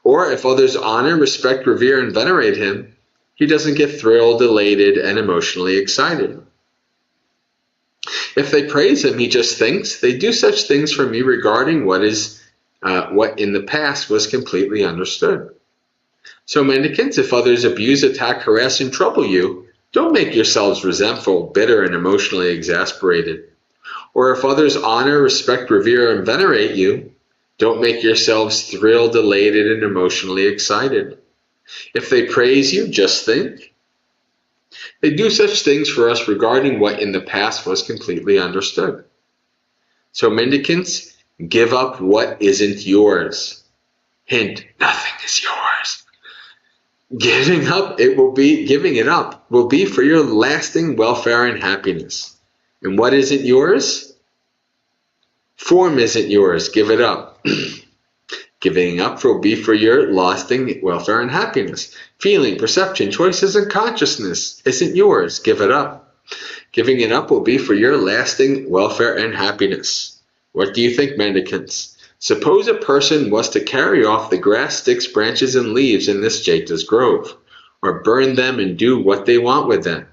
Or if others honor, respect, revere, and venerate him, he doesn't get thrilled, elated, and emotionally excited. If they praise him, he just thinks, they do such things for me regarding what in the past was completely understood. So mendicants, if others abuse, attack, harass, and trouble you, don't make yourselves resentful, bitter, and emotionally exasperated. Or if others honor, respect, revere, and venerate you, don't make yourselves thrilled, elated, and emotionally excited. If they praise you, just think, they do such things for us regarding what in the past was completely understood. So mendicants, give up what isn't yours. Hint, nothing is yours. Giving it up will be for your lasting welfare and happiness. And what isn't yours? Form isn't yours. Give it up. Giving up will be for your lasting welfare and happiness. Feeling, perception, choices, and consciousness isn't yours. Give it up. Giving it up will be for your lasting welfare and happiness. What do you think, mendicants? Suppose a person was to carry off the grass, sticks, branches, and leaves in this Jeta's grove, or burn them and do what they want with them.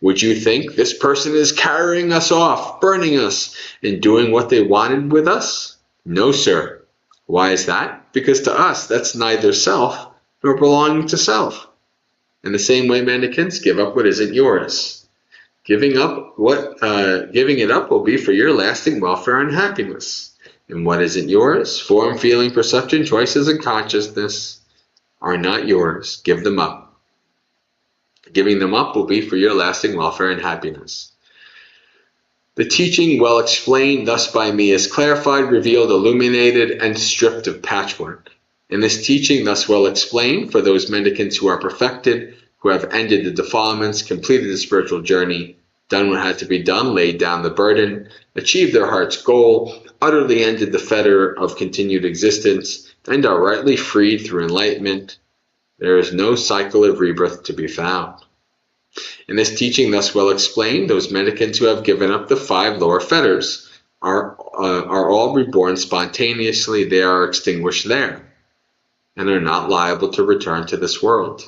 Would you think this person is carrying us off, burning us, and doing what they wanted with us? No, sir. Why is that? Because to us, that's neither self nor belonging to self. In the same way, mendicants, give up what isn't yours. Giving it up will be for your lasting welfare and happiness. And what isn't yours? Form, feeling, perception, choices, and consciousness are not yours. Give them up. Giving them up will be for your lasting welfare and happiness. The teaching, well explained thus by me, is clarified, revealed, illuminated, and stripped of patchwork. In this teaching, thus well explained, for those mendicants who are perfected, who have ended the defilements, completed the spiritual journey, done what had to be done, laid down the burden, achieved their heart's goal, utterly ended the fetter of continued existence, and are rightly freed through enlightenment, there is no cycle of rebirth to be found. In this teaching, thus well explained, those mendicants who have given up the 5 lower fetters are all reborn spontaneously. They are extinguished there and are not liable to return to this world.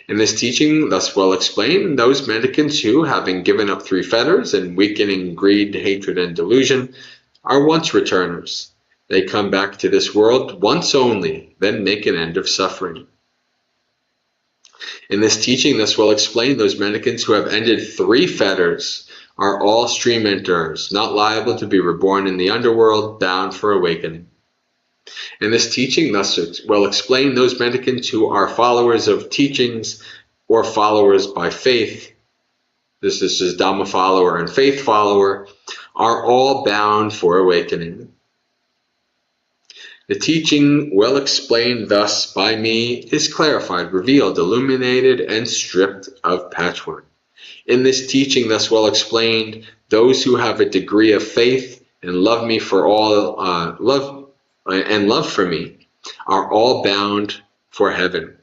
In this teaching, thus well explained, those mendicants who, having given up 3 fetters and weakening greed, hatred, and delusion, are once returners. They come back to this world once only, then make an end of suffering. In this teaching, thus well explained, those mendicants who have ended 3 fetters are all stream enterers, not liable to be reborn in the underworld, bound for awakening. In this teaching, thus well explained, those mendicants who are followers of teachings or followers by faith, this is Dhamma follower and faith follower, are all bound for awakening. The teaching, well explained thus by me, is clarified, revealed, illuminated, and stripped of patchwork. In this teaching, thus well explained, those who have a degree of faith and love me for all, love for me, are all bound for heaven.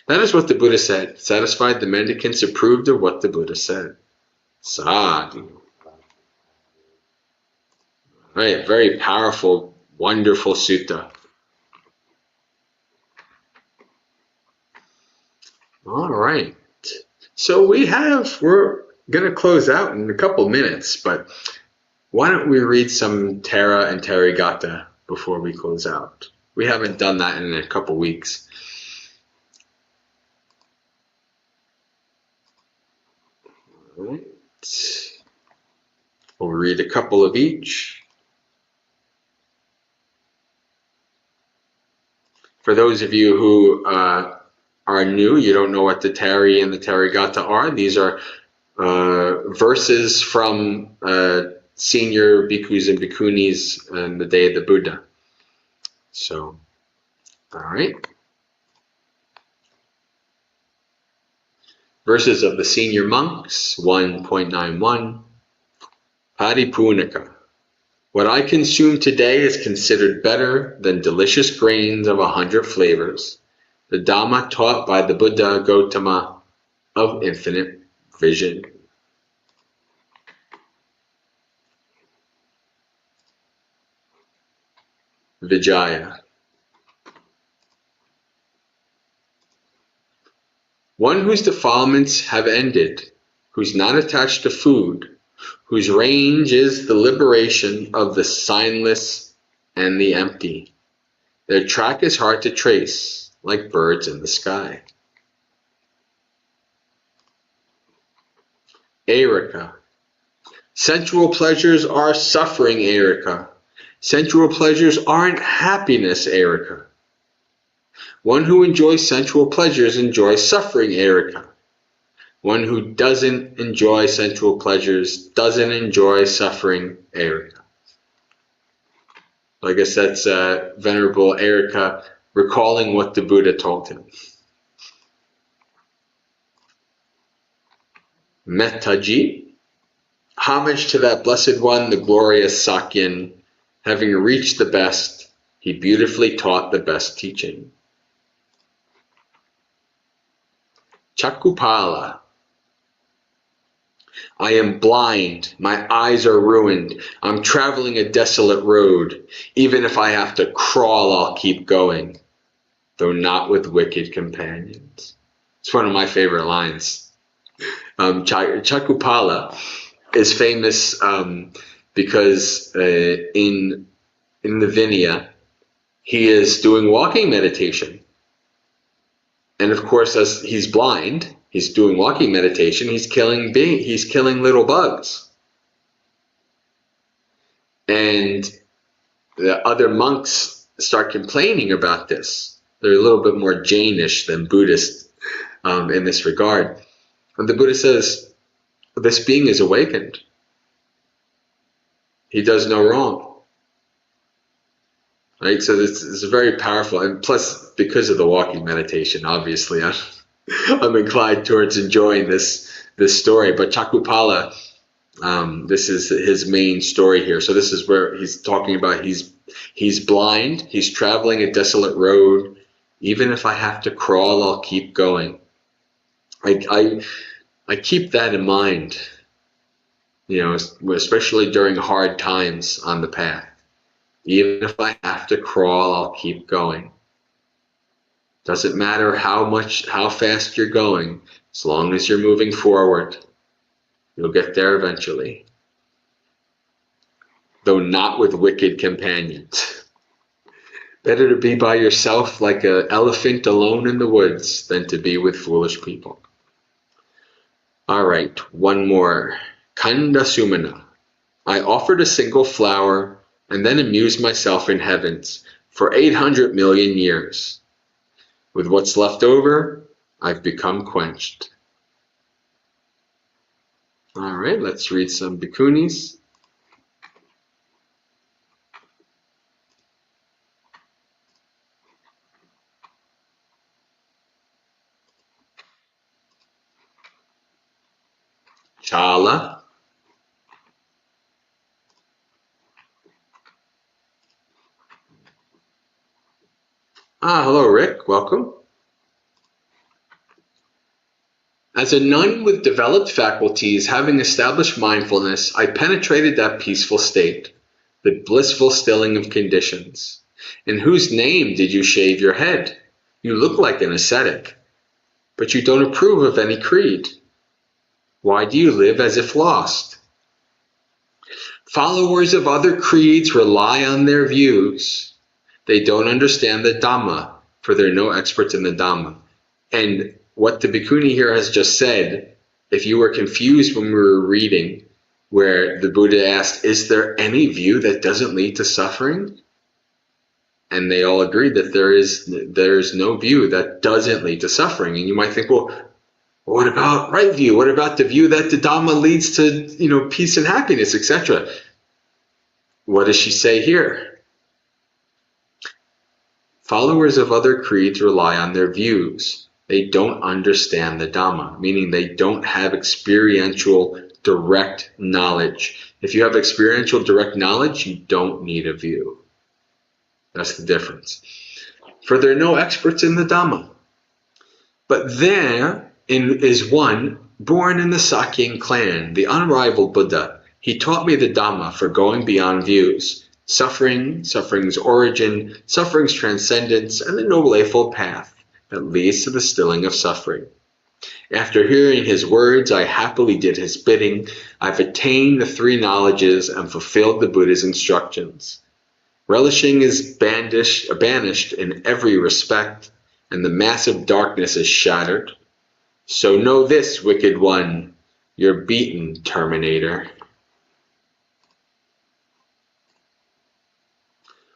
That is what the Buddha said. Satisfied, the mendicants approved of what the Buddha said. Sadhu. Right, very powerful, wonderful sutta. All right. So we're going to close out in a couple minutes, but why don't we read some Tara and Therigatha before we close out? We haven't done that in a couple weeks. All right. We'll read a couple of each. For those of you who are new, you don't know what the Tari and the Therigatha are. These are verses from senior bhikkhus and bhikkhunis in the day of the Buddha. So, all right. Verses of the senior monks, 1.91. Paripunika. What I consume today is considered better than delicious grains of 100 flavors. The Dhamma taught by the Buddha Gautama of infinite vision. Vijaya. One whose defilements have ended, who's not attached to food, whose range is the liberation of the signless and the empty. Their track is hard to trace, like birds in the sky. Erica. Sensual pleasures are suffering, Erica. Sensual pleasures aren't happiness, Erica. One who enjoys sensual pleasures enjoys suffering, Erica. One who doesn't enjoy sensual pleasures doesn't enjoy suffering, Erica. I guess that's Venerable Erica recalling what the Buddha told him. Metaji. Homage to that Blessed One, the glorious Sakyan. Having reached the best, he beautifully taught the best teaching. Chakupala. I am blind, my eyes are ruined, I'm traveling a desolate road. Even if I have to crawl, I'll keep going, though not with wicked companions. It's one of my favorite lines. Chakupala is famous because in the Vinaya, he is doing walking meditation. And of course, as he's blind, he's doing walking meditation, he's killing little bugs. And the other monks start complaining about this. They're a little bit more Jainish than Buddhist in this regard. And the Buddha says, this being is awakened. He does no wrong. Right? So this is very powerful. And plus, because of the walking meditation, obviously, I'm inclined towards enjoying this story. But Chakupala, this is his main story here. So this is where he's talking about he's blind, he's traveling a desolate road. Even if I have to crawl, I'll keep going. I keep that in mind, especially during hard times on the path. Even if I have to crawl, I'll keep going. Doesn't matter how fast you're going, as long as you're moving forward, you'll get there eventually. Though not with wicked companions. Better to be by yourself like an elephant alone in the woods than to be with foolish people. All right, one more. Kanda Sumana. I offered a single flower and then amused myself in heavens for 800 million years. With what's left over, I've become quenched. All right, let's read some bhikkhunis. Chala. Hello, Rick. Welcome. As a nun with developed faculties, having established mindfulness, I penetrated that peaceful state, the blissful stilling of conditions. In whose name did you shave your head? You look like an ascetic, but you don't approve of any creed. Why do you live as if lost? Followers of other creeds rely on their views. They don't understand the Dhamma, for they're no experts in the Dhamma. And what the bhikkhuni here has just said, if you were confused when we were reading, where the Buddha asked, is there any view that doesn't lead to suffering? And they all agreed that there's no view that doesn't lead to suffering. And you might think, well, what about right view? What about the view that the Dhamma leads to, peace and happiness, etc.? What does she say here? Followers of other creeds rely on their views. They don't understand the Dhamma, meaning they don't have experiential direct knowledge. If you have experiential direct knowledge, you don't need a view. That's the difference. For there are no experts in the Dhamma. But there is one born in the Sakyan clan, the unrivaled Buddha. He taught me the Dhamma for going beyond views. Suffering, suffering's origin, suffering's transcendence, and the Noble Eightfold Path that leads to the stilling of suffering. After hearing his words, I happily did his bidding. I've attained the three knowledges and fulfilled the Buddha's instructions. Relishing is banished in every respect, and the massive darkness is shattered. So know this, wicked one, you're beaten, Terminator.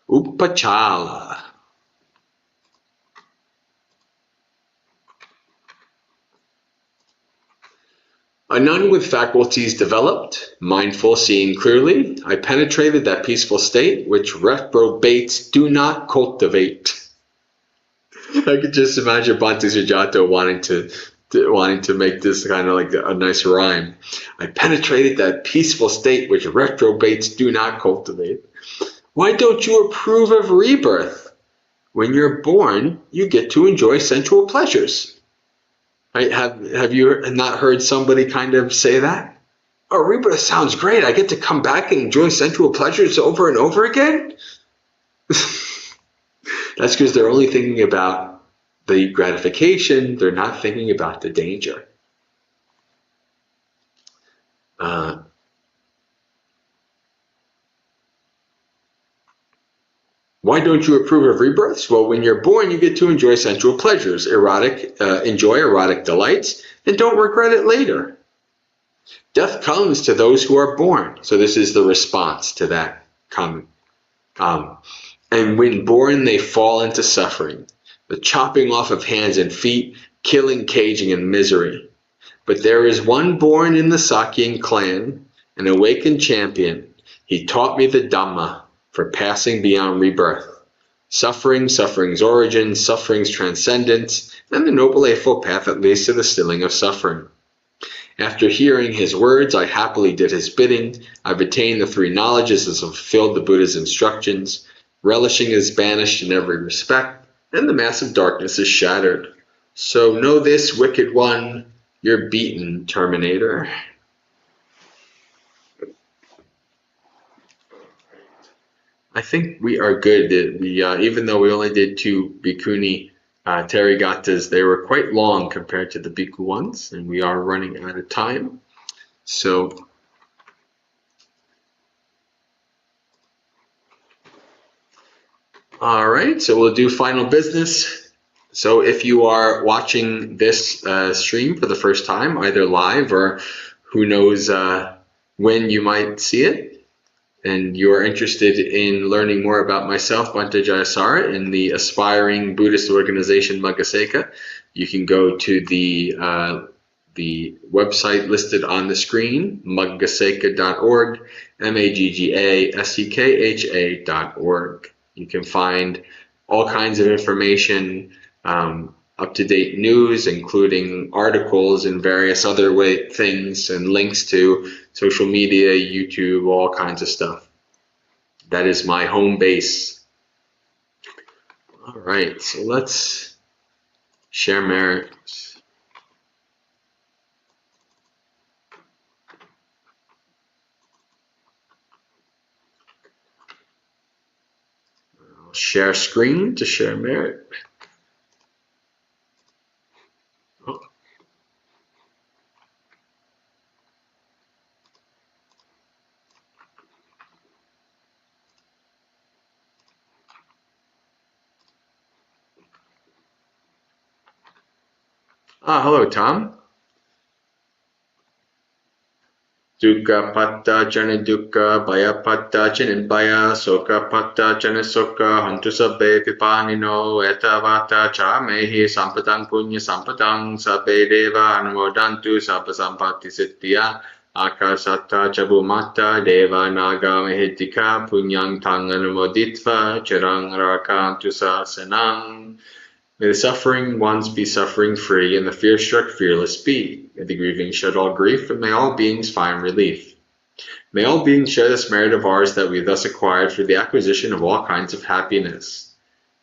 Upachala. A nun with faculties developed, mindful, seeing clearly, I penetrated that peaceful state which reprobates do not cultivate. I could just imagine Bhante Sujato wanting to make this kind of like a nice rhyme. I penetrated that peaceful state which reprobates do not cultivate. Why don't you approve of rebirth? When you're born, you get to enjoy sensual pleasures. Right? Have you not heard somebody kind of say that? Oh, rebirth sounds great. I get to come back and enjoy sensual pleasures over and over again? That's because they're only thinking about the gratification. They're not thinking about the danger. Why don't you approve of rebirths? Well, when you're born, you get to enjoy sensual pleasures, enjoy erotic delights, and don't regret it later. Death comes to those who are born. So this is the response to that comment. And when born, they fall into suffering, the chopping off of hands and feet, killing, caging, and misery. But there is one born in the Sakyan clan, an awakened champion. He taught me the Dhamma for passing beyond rebirth. Suffering, suffering's origin, suffering's transcendence, and the Noble Eightfold Path that leads to the stilling of suffering. After hearing his words, I happily did his bidding. I've attained the three knowledges and fulfilled the Buddha's instructions. Relishing is banished in every respect, and the massive darkness is shattered. So know this, wicked one, you're beaten, Terminator. I think we are good. Even though we only did 2 Bhikkhuni Therigattas, they were quite long compared to the Bhikkhu ones, and we are running out of time. So, all right, so we'll do final business. So if you are watching this stream for the first time, either live or who knows when you might see it, and you are interested in learning more about myself, Bhante Jayasara, and the aspiring Buddhist organization Maggaseka, you can go to the website listed on the screen, maggaseka.org, maggaseka.org. You can find all kinds of information, up-to-date news, including articles and various other things, and links to social media, YouTube, all kinds of stuff. That is my home base. All right, so let's share merits. I'll share screen to share merit. Hello, Tom. Dukkha patta jana dukkha, bhaya patta jana bhaya, sokha patta jana sokha, hantu sabbe pipanino, etavata cha mehi sampadang punya sampadang, sabbe deva anumodantu sabba sampatti siddhya, akasata chabumata deva naga mehitika, punyang tang anumoditva, chirang rakantu sasanang. May the suffering ones be suffering free, and the fear-struck fearless be. May the grieving shed all grief, and may all beings find relief. May all beings share this merit of ours that we have thus acquired for the acquisition of all kinds of happiness.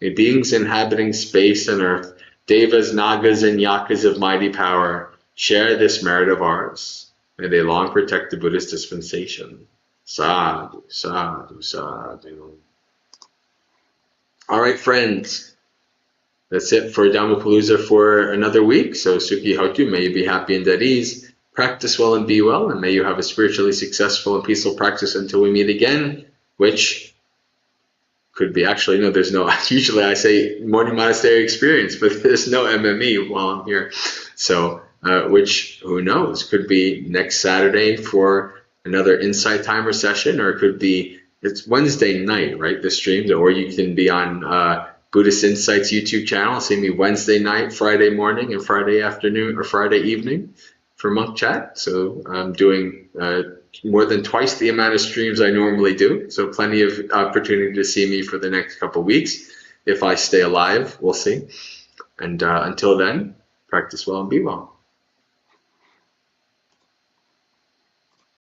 May beings inhabiting space and earth, devas, nagas, and yakas of mighty power, share this merit of ours. May they long protect the Buddhist dispensation. Sadhu, sadhu, sadhu. All right, friends. that's it for Dhammapalooza for another week. So Suki Hotu, may you be happy and at ease. Practice well and be well, and may you have a spiritually successful and peaceful practice until we meet again, which could be, actually, no, there's no, usually I say morning monastery experience, but there's no MME while I'm here. So, which, who knows, could be next Saturday for another Insight Timer session, or it could be, it's Wednesday night, right, the stream, or you can be on Buddhist Insights YouTube channel, see me Wednesday night, Friday morning, and Friday afternoon, or Friday evening for Monk Chat. So I'm doing more than twice the amount of streams I normally do. So plenty of opportunity to see me for the next couple of weeks. If I stay alive, we'll see. And until then, practice well and be well.